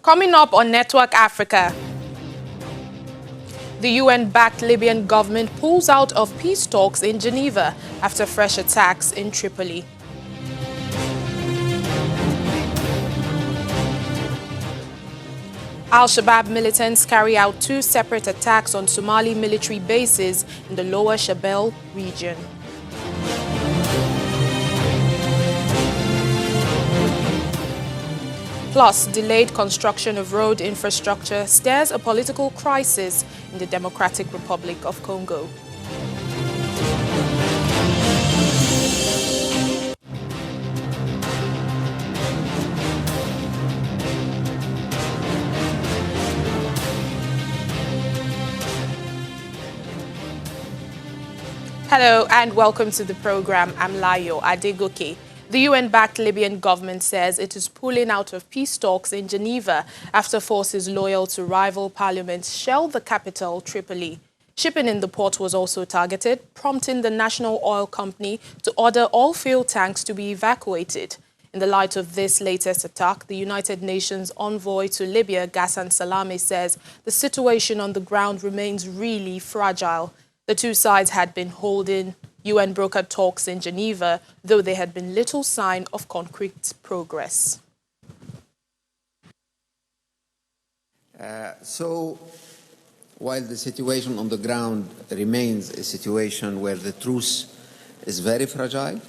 Coming up on Network Africa, the UN-backed Libyan government pulls out of peace talks in Geneva after fresh attacks in Tripoli. Al-Shabaab militants carry out 2 separate attacks on Somali military bases in the lower Shabelle region. Plus, delayed construction of road infrastructure stirs a political crisis in the Democratic Republic of Congo. Hello and welcome to the program. I'm Layo Adegoke. The UN-backed Libyan government says it is pulling out of peace talks in Geneva after forces loyal to rival parliaments shelled the capital, Tripoli. Shipping in the port was also targeted, prompting the national oil company to order all fuel tanks to be evacuated. In the light of this latest attack, the United Nations envoy to Libya, Ghassan Salame, says the situation on the ground remains really fragile. The two sides had been holding UN-brokered talks in Geneva, though there had been little sign of concrete progress. So, while the situation on the ground remains a situation where the truce is very fragile,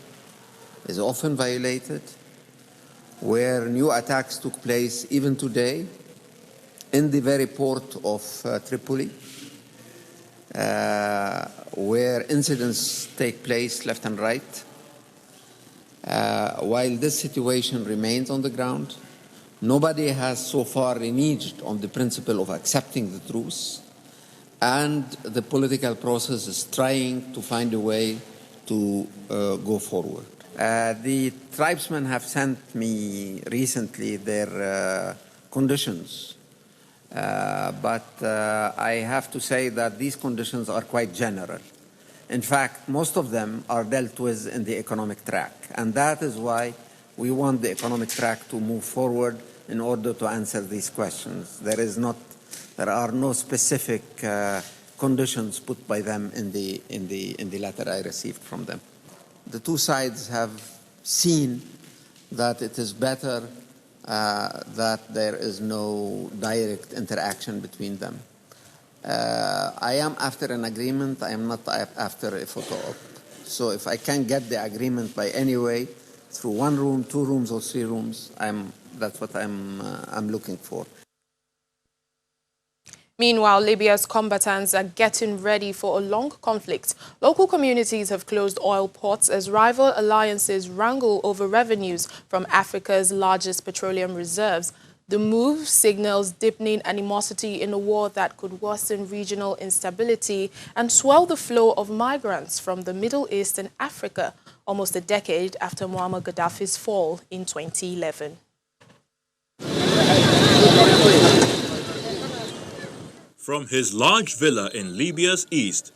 is often violated, where new attacks took place even today in the very port of Tripoli, where incidents take place left and right. While this situation remains on the ground, nobody has so far reneged on the principle of accepting the truce, and the political process is trying to find a way to go forward. The tribesmen have sent me recently their conditions. But I have to say that these conditions are quite general. In fact, most of them are dealt with in the economic track. And that is why we want the economic track to move forward in order to answer these questions. There are no specific conditions put by them in the letter I received from them. The two sides have seen that it is better that there is no direct interaction between them. I am after an agreement. I am not after a photo op. So if I can get the agreement by any way, through 1 room, 2 rooms, or 3 rooms, that's what I'm looking for. Meanwhile, Libya's combatants are getting ready for a long conflict. Local communities have closed oil ports as rival alliances wrangle over revenues from Africa's largest petroleum reserves. The move signals deepening animosity in a war that could worsen regional instability and swell the flow of migrants from the Middle East and Africa, almost a decade after Muammar Gaddafi's fall in 2011. From his large villa in Libya's east,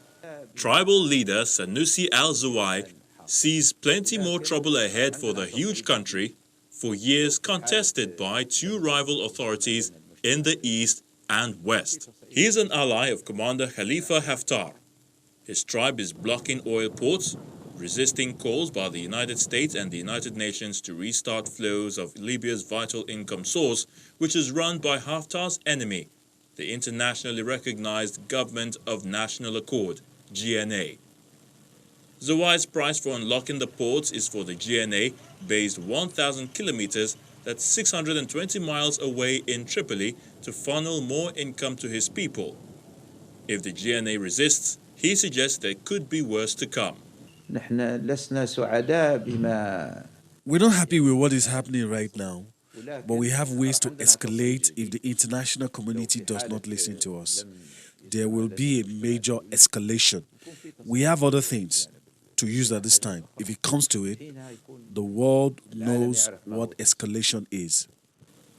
tribal leader Sanusi al-Zawai sees plenty more trouble ahead for the huge country, for years contested by 2 rival authorities in the east and west. He is an ally of Commander Khalifa Haftar. His tribe is blocking oil ports, resisting calls by the United States and the United Nations to restart flows of Libya's vital income source, which is run by Haftar's enemy, the internationally recognized Government of National Accord, GNA. Zawai's price for unlocking the ports is for the GNA, based 1,000 kilometers, that's 620 miles away in Tripoli, to funnel more income to his people. If the GNA resists, he suggests there could be worse to come. We're not happy with what is happening right now, but we have ways to escalate if the international community does not listen to us. There will be a major escalation. We have other things to use at this time. If it comes to it, the world knows what escalation is.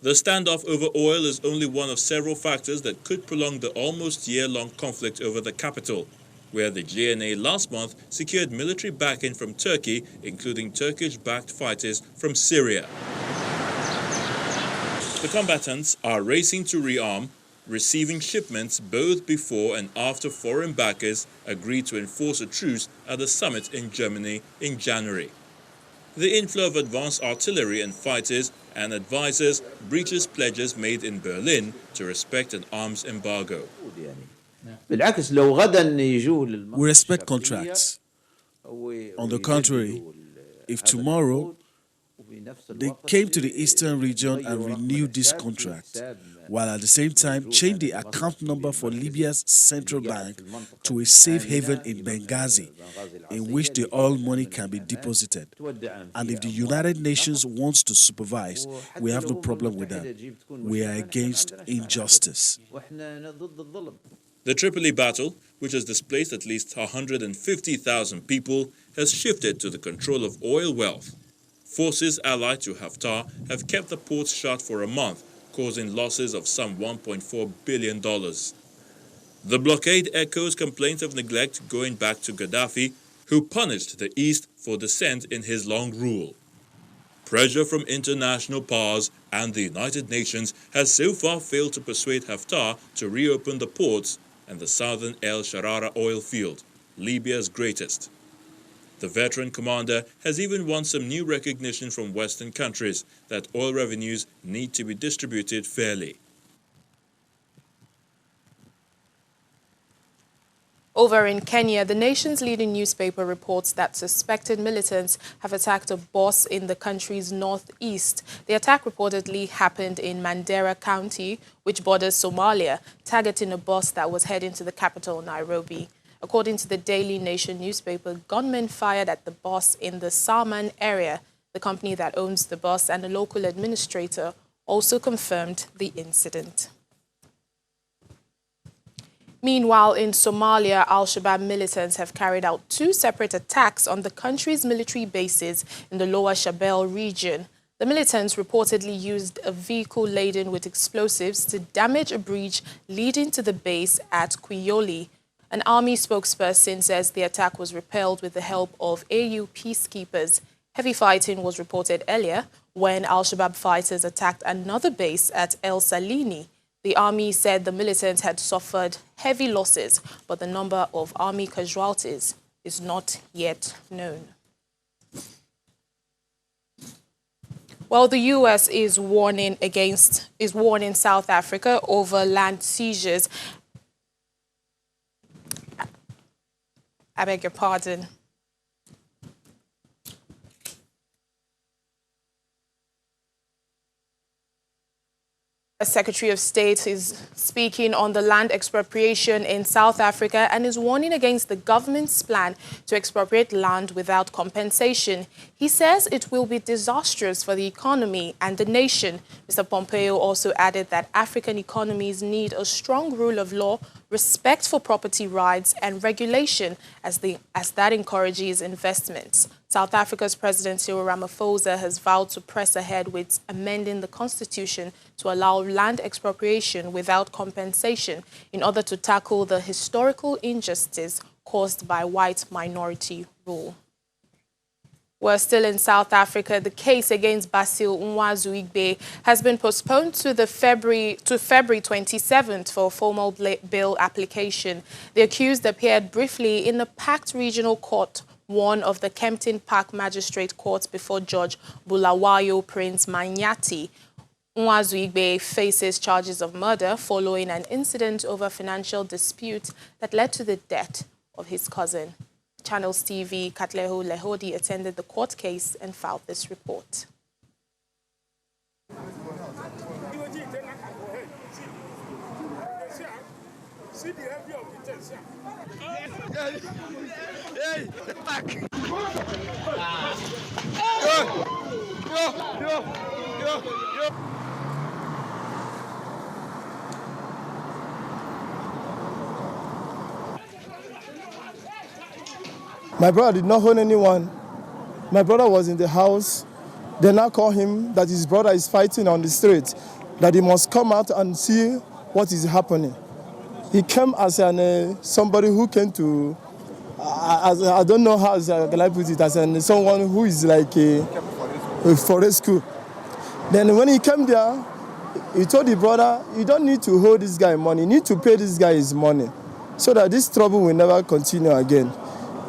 The standoff over oil is only one of several factors that could prolong the almost year-long conflict over the capital, where the GNA last month secured military backing from Turkey, including Turkish-backed fighters from Syria. The combatants are racing to rearm, receiving shipments both before and after foreign backers agreed to enforce a truce at the summit in Germany in January. The inflow of advanced artillery and fighters and advisors breaches pledges made in Berlin to respect an arms embargo. We respect contracts. On the contrary, if tomorrow they came to the eastern region and renewed this contract, while at the same time changed the account number for Libya's central bank to a safe haven in Benghazi, in which the oil money can be deposited. And if the United Nations wants to supervise, we have no problem with that. We are against injustice. The Tripoli battle, which has displaced at least 150,000 people, has shifted to the control of oil wealth. Forces allied to Haftar have kept the ports shut for a month, causing losses of some $1.4 billion. The blockade echoes complaints of neglect going back to Gaddafi, who punished the East for dissent in his long rule. Pressure from international powers and the United Nations has so far failed to persuade Haftar to reopen the ports and the southern El Sharara oil field, Libya's greatest. The veteran commander has even won some new recognition from Western countries that oil revenues need to be distributed fairly. Over in Kenya, the nation's leading newspaper reports that suspected militants have attacked a bus in the country's northeast. The attack reportedly happened in Mandera County, which borders Somalia, targeting a bus that was heading to the capital, Nairobi. According to the Daily Nation newspaper, gunmen fired at the bus in the Salman area. The company that owns the bus and the local administrator also confirmed the incident. Meanwhile, in Somalia, Al-Shabaab militants have carried out 2 separate attacks on the country's military bases in the Lower Shabelle region. The militants reportedly used a vehicle laden with explosives to damage a bridge leading to the base at Kuyoli. An army spokesperson says the attack was repelled with the help of AU peacekeepers. Heavy fighting was reported earlier when Al-Shabaab fighters attacked another base at El Salini. The army said the militants had suffered heavy losses, but the number of army casualties is not yet known. Well, the U.S. is warning South Africa over land seizures. I beg your pardon. A Secretary of State is speaking on the land expropriation in South Africa and is warning against the government's plan to expropriate land without compensation. He says it will be disastrous for the economy and the nation. Mr. Pompeo also added that African economies need a strong rule of law, respect for property rights and regulation as that encourages investments. South Africa's President Cyril Ramaphosa has vowed to press ahead with amending the constitution to allow land expropriation without compensation in order to tackle the historical injustice caused by white minority rule. We're still in South Africa. The case against Basil Nwazuigbe has been postponed to February 27th for a formal bail application. The accused appeared briefly in the packed regional court, one of the Kempton Park Magistrate Court before Judge Bulawayo Prince Manyati. Nwazuigbe faces charges of murder following an incident over financial dispute that led to the death of his cousin. Channels TV Katleho Lehodi attended the court case and filed this report. My brother did not own anyone. My brother was in the house. They now call him that his brother is fighting on the street, that he must come out and see what is happening. He came as somebody who came to, I don't know how can I put it, as someone who is like for rescue. Then when he came there, He told the brother, you don't need to hold this guy money. You need to pay this guy his money so that this trouble will never continue again.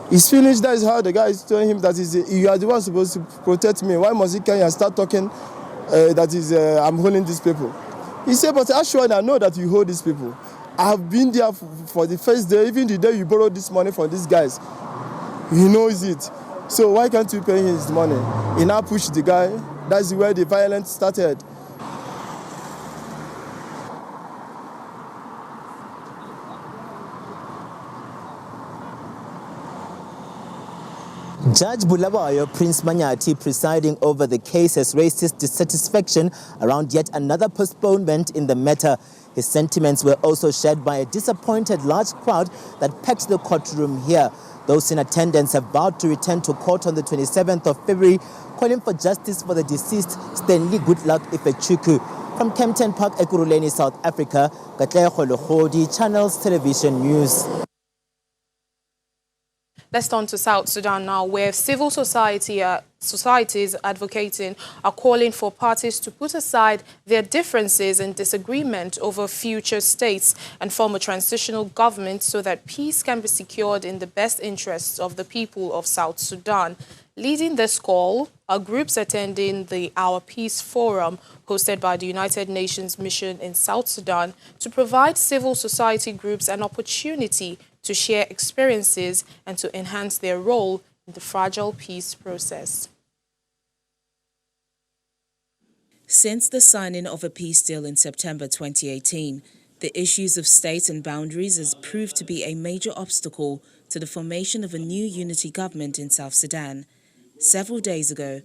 He's finished. That is how the guy is telling him that you are the one supposed to protect me. Why must he come and start talking I'm holding these people? He said, but actually I know that you hold these people. I have been there for the first day, even the day you borrowed this money from these guys. He knows it. So why can't you pay him his money? He now pushed the guy. That's where the violence started. Judge Bulawayo Prince Manyati, presiding over the case, has raised his dissatisfaction around yet another postponement in the matter. His sentiments were also shared by a disappointed large crowd that packed the courtroom here. Those in attendance have vowed to return to court on the 27th of February, calling for justice for the deceased Stanley Goodluck Ifechuku. From Kempton Park, Ekurhuleni, South Africa, Katlego Lekgodi, Channels Television News. Let's turn to South Sudan now, where civil societies advocating are calling for parties to put aside their differences and disagreement over future states and form a transitional government so that peace can be secured in the best interests of the people of South Sudan. Leading this call are groups attending the Our Peace Forum, hosted by the United Nations Mission in South Sudan, to provide civil society groups an opportunity to share experiences and to enhance their role in the fragile peace process. Since the signing of a peace deal in September 2018, the issues of state and boundaries has proved to be a major obstacle to the formation of a new unity government in South Sudan. Several days ago,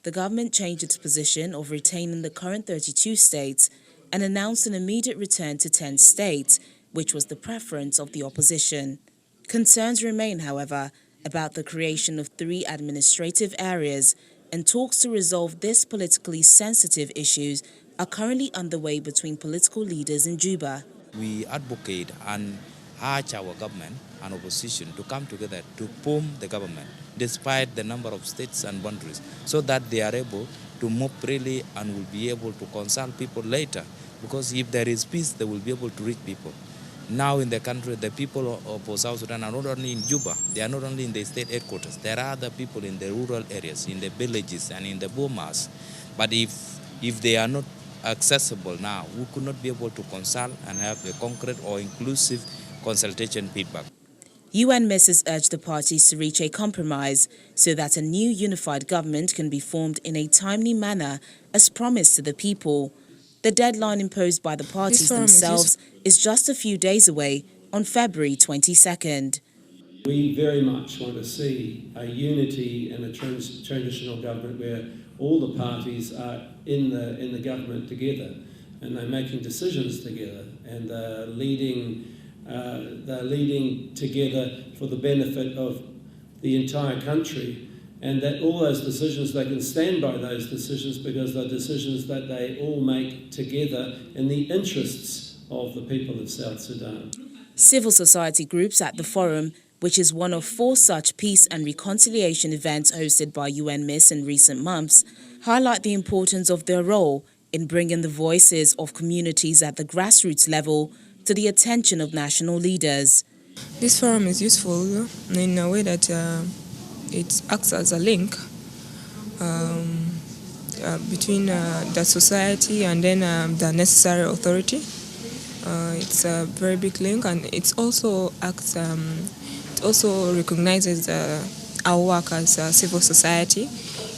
the government changed its position of retaining the current 32 states and announced an immediate return to 10 states, which was the preference of the opposition. Concerns remain, however, about the creation of 3 administrative areas, and talks to resolve this politically sensitive issues are currently underway between political leaders in Juba. We advocate and urge our government and opposition to come together to form the government, despite the number of states and boundaries, so that they are able to move freely and will be able to consult people later. Because if there is peace, they will be able to reach people. Now in the country, the people of South Sudan are not only in Juba, they are not only in the state headquarters. There are other people in the rural areas, in the villages and in the bomas. But if they are not accessible now, we could not be able to consult and have a concrete or inclusive consultation feedback. UNMISS has urged the parties to reach a compromise so that a new unified government can be formed in a timely manner as promised to the people. The deadline imposed by the parties themselves is just a few days away on February 22nd. We very much want to see a unity and a transitional government where all the parties are in the government together and they're making decisions together and they're leading together for the benefit of the entire country. And that all those decisions, they can stand by those decisions because they're decisions that they all make together in the interests of the people of South Sudan. Civil society groups at the forum, which is one of 4 such peace and reconciliation events hosted by UNMISS in recent months, highlight the importance of their role in bringing the voices of communities at the grassroots level to the attention of national leaders. This forum is useful in a way that it acts as a link between the society and then the necessary authority. It's a very big link, and it also acts. It also recognizes our work as civil society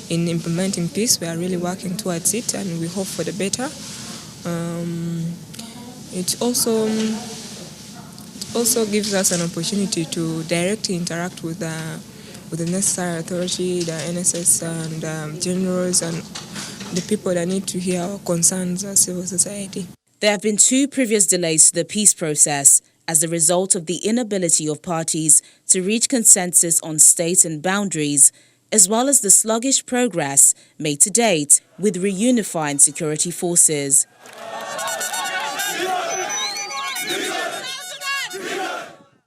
in implementing peace. We are really working towards it, and we hope for the better. It also gives us an opportunity to directly interact with the necessary authority, the NSS and generals and the people that need to hear our concerns as civil society. There have been 2 previous delays to the peace process as a result of the inability of parties to reach consensus on states and boundaries, as well as the sluggish progress made to date with reunifying security forces.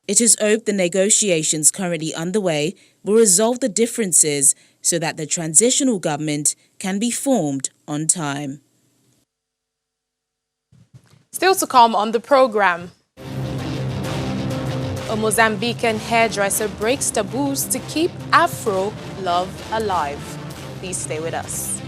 It is hoped the negotiations currently underway will resolve the differences so that the transitional government can be formed on time. Still to come on the program, a Mozambican hairdresser breaks taboos to keep Afro love alive. Please stay with us.